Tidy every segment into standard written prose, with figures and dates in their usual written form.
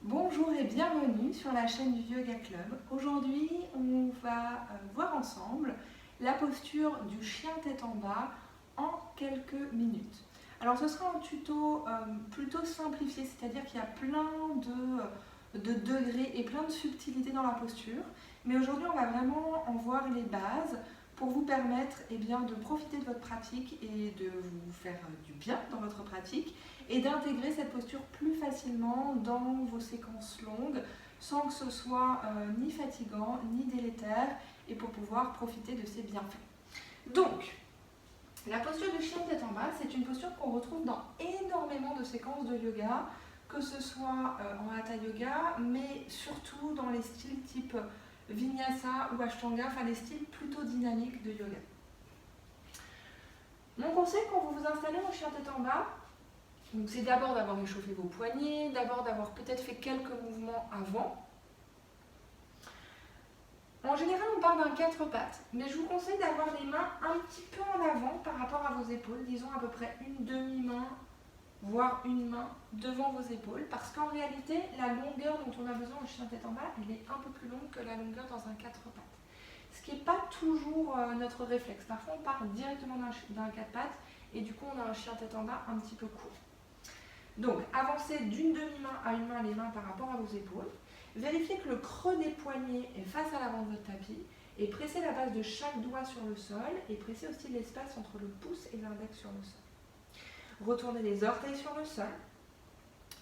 Bonjour et bienvenue sur la chaîne du Yoga Club. Aujourd'hui, on va voir ensemble la posture du chien tête en bas en quelques minutes. Alors ce sera un tuto plutôt simplifié, c'est-à-dire qu'il y a plein de degrés et plein de subtilités dans la posture. Mais aujourd'hui, on va vraiment en voir les bases pour vous permettre de profiter de votre pratique et de vous faire du bien dans votre pratique et d'intégrer cette posture plus facilement dans vos séquences longues sans que ce soit ni fatigant ni délétère et pour pouvoir profiter de ces bienfaits. Donc, la posture du chien tête en bas, c'est une posture qu'on retrouve dans énormément de séquences de yoga, que ce soit en hatha yoga, mais surtout dans les styles type vinyasa ou ashtanga, enfin les styles plutôt dynamiques de yoga. Mon conseil quand vous vous installez en chien tête en bas, c'est d'abord d'avoir échauffé vos poignets, d'abord d'avoir peut-être fait quelques mouvements avant. En général, on part d'un 4 pattes, mais je vous conseille d'avoir les mains un petit peu en avant par rapport à vos épaules, disons à peu près une demi-main, voire une main devant vos épaules, parce qu'en réalité, la longueur dont on a besoin en chien tête en bas, elle est un peu plus longue que la longueur dans un 4 pattes. Ce qui n'est pas toujours notre réflexe. Parfois, on part directement d'un 4 pattes et du coup, on a un chien tête en bas un petit peu court. Donc, avancez d'une demi-main à une main les mains par rapport à vos épaules. Vérifiez que le creux des poignets est face à l'avant de votre tapis et pressez la base de chaque doigt sur le sol et pressez aussi l'espace entre le pouce et l'index sur le sol. Retournez les orteils sur le sol.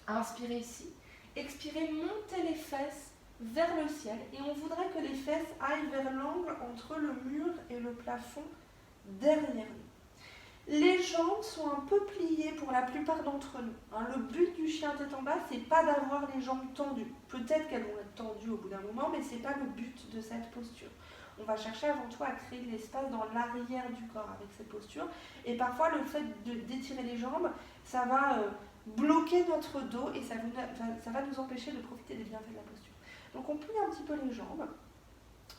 Inspirez ici. Expirez, montez les fesses vers le ciel et on voudrait que les fesses aillent vers l'angle entre le mur et le plafond derrière nous. Les jambes sont un peu pliées pour la plupart d'entre nous. Le but du chien tête en bas, c'est pas d'avoir les jambes tendues. Peut-être qu'elles vont être tendues au bout d'un moment, mais c'est pas le but de cette posture. On va chercher avant tout à créer de l'espace dans l'arrière du corps avec cette posture. Et parfois, le fait d'étirer les jambes, ça va bloquer notre dos et ça va nous empêcher de profiter des bienfaits de la posture. Donc on plie un petit peu les jambes.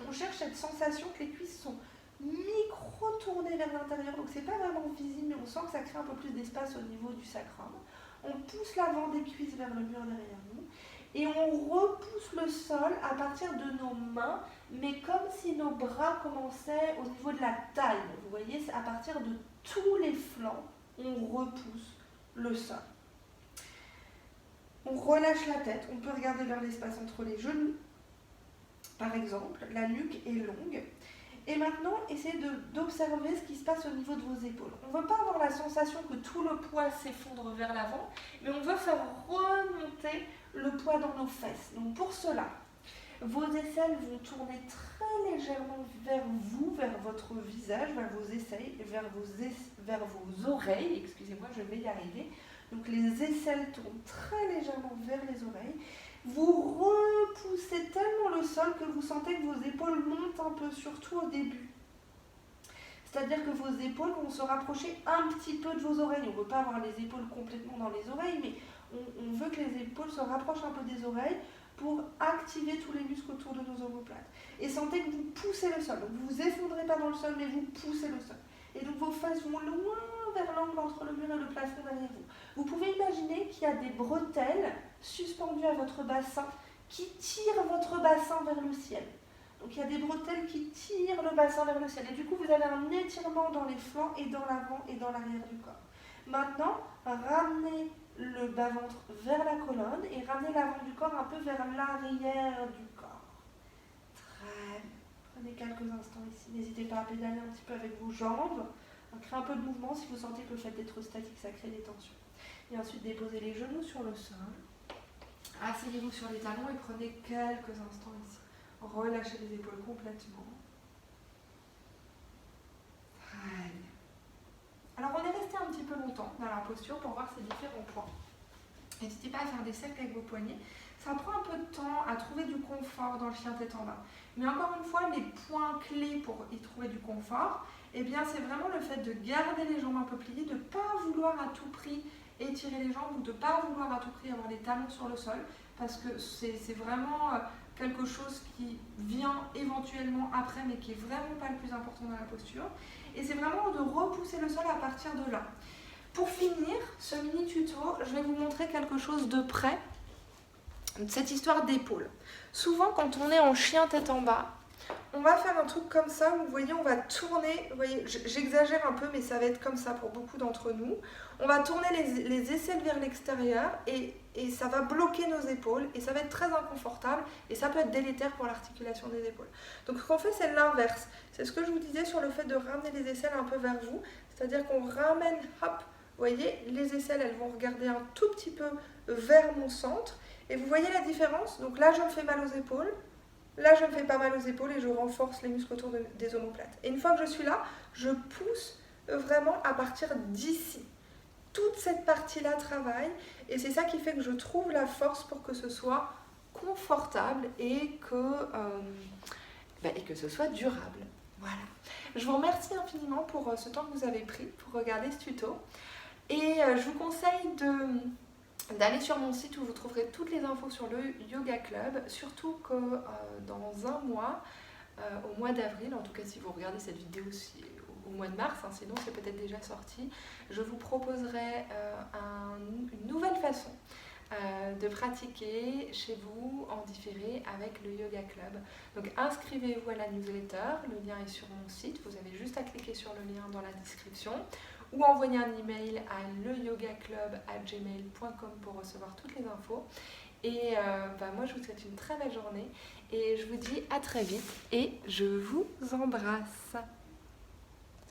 On cherche cette sensation que les cuisses sont micro-tournées vers l'intérieur, donc c'est pas vraiment visible, mais on sent que ça crée un peu plus d'espace au niveau du sacrum. On pousse l'avant des cuisses vers le mur derrière nous et on repousse le sol à partir de nos mains, mais comme si nos bras commençaient au niveau de la taille. Vous voyez, c'est à partir de tous les flancs, on repousse le sol. On relâche la tête, on peut regarder vers l'espace entre les genoux, par exemple, la nuque est longue. Et maintenant, essayez d'observer ce qui se passe au niveau de vos épaules. On ne veut pas avoir la sensation que tout le poids s'effondre vers l'avant, mais on veut faire remonter le poids dans nos fesses. Donc pour cela, vos aisselles vont tourner très légèrement vers vous, vers votre visage, vers vos aisselles, vers vos oreilles. Excusez-moi, je vais y arriver. Donc les aisselles tournent très légèrement vers les oreilles. Vous repoussez tellement le sol que vous sentez que vos épaules montent un peu, surtout au début. C'est-à-dire que vos épaules vont se rapprocher un petit peu de vos oreilles. On ne veut pas avoir les épaules complètement dans les oreilles, mais on veut que les épaules se rapprochent un peu des oreilles pour activer tous les muscles autour de nos omoplates. Et sentez que vous poussez le sol. Donc vous ne vous effondrez pas dans le sol, mais vous poussez le sol. Et donc vos fesses vont loin vers l'angle entre le mur et le plafond derrière vous. Vous pouvez imaginer qu'il y a des bretelles suspendues à votre bassin qui tirent votre bassin vers le ciel. Donc il y a des bretelles qui tirent le bassin vers le ciel. Et du coup, vous avez un étirement dans les flancs et dans l'avant et dans l'arrière du corps. Maintenant, ramenez le bas-ventre vers la colonne et ramenez l'avant du corps un peu vers l'arrière du corps. Très bien. Prenez quelques instants ici. N'hésitez pas à pédaler un petit peu avec vos jambes. Créez un peu de mouvement si vous sentez que le fait d'être statique, ça crée des tensions. Et ensuite, déposez les genoux sur le sol. Asseyez-vous sur les talons et prenez quelques instants ici. Relâchez les épaules complètement. Très bien. Alors, on est resté un petit peu longtemps dans la posture pour voir ces différents points. N'hésitez pas à faire des cercles avec vos poignets. Ça prend un peu de temps à trouver du confort dans le chien tête en bas. Mais encore une fois, les points clés pour y trouver du confort, c'est vraiment le fait de garder les jambes un peu pliées, de ne pas vouloir à tout prix étirer les jambes ou de ne pas vouloir à tout prix avoir les talons sur le sol, parce que c'est vraiment quelque chose qui vient éventuellement après, mais qui n'est vraiment pas le plus important dans la posture. Et c'est vraiment de repousser le sol à partir de là. Pour finir ce mini tuto, je vais vous montrer quelque chose de près cette histoire d'épaule. Souvent, quand on est en chien tête en bas, on va faire un truc comme ça, vous voyez, on va tourner, vous voyez, j'exagère un peu, mais ça va être comme ça pour beaucoup d'entre nous. On va tourner les aisselles vers l'extérieur et ça va bloquer nos épaules et ça va être très inconfortable et ça peut être délétère pour l'articulation des épaules. Donc ce qu'on fait, c'est l'inverse. C'est ce que je vous disais sur le fait de ramener les aisselles un peu vers vous, c'est-à-dire qu'on ramène, hop, vous voyez, les aisselles, elles vont regarder un tout petit peu vers mon centre et vous voyez la différence. Donc là, je me fais mal aux épaules. Là, je me fais pas mal aux épaules et je renforce les muscles autour des omoplates. Et une fois que je suis là, je pousse vraiment à partir d'ici. Toute cette partie-là travaille et c'est ça qui fait que je trouve la force pour que ce soit confortable et que ce soit durable. Voilà. Je vous remercie infiniment pour ce temps que vous avez pris pour regarder ce tuto. Et je vous conseille d'aller sur mon site où vous trouverez toutes les infos sur le Yoga Club, surtout que dans un mois, au mois d'avril, en tout cas si vous regardez cette vidéo au mois de mars, sinon c'est peut-être déjà sorti, je vous proposerai une nouvelle façon de pratiquer chez vous en différé avec le Yoga Club. Donc inscrivez-vous à la newsletter, le lien est sur mon site, vous avez juste à cliquer sur le lien dans la description ou envoyer un email à leyogaclub@gmail.com pour recevoir toutes les infos. Et moi je vous souhaite une très belle journée et je vous dis à très vite et je vous embrasse.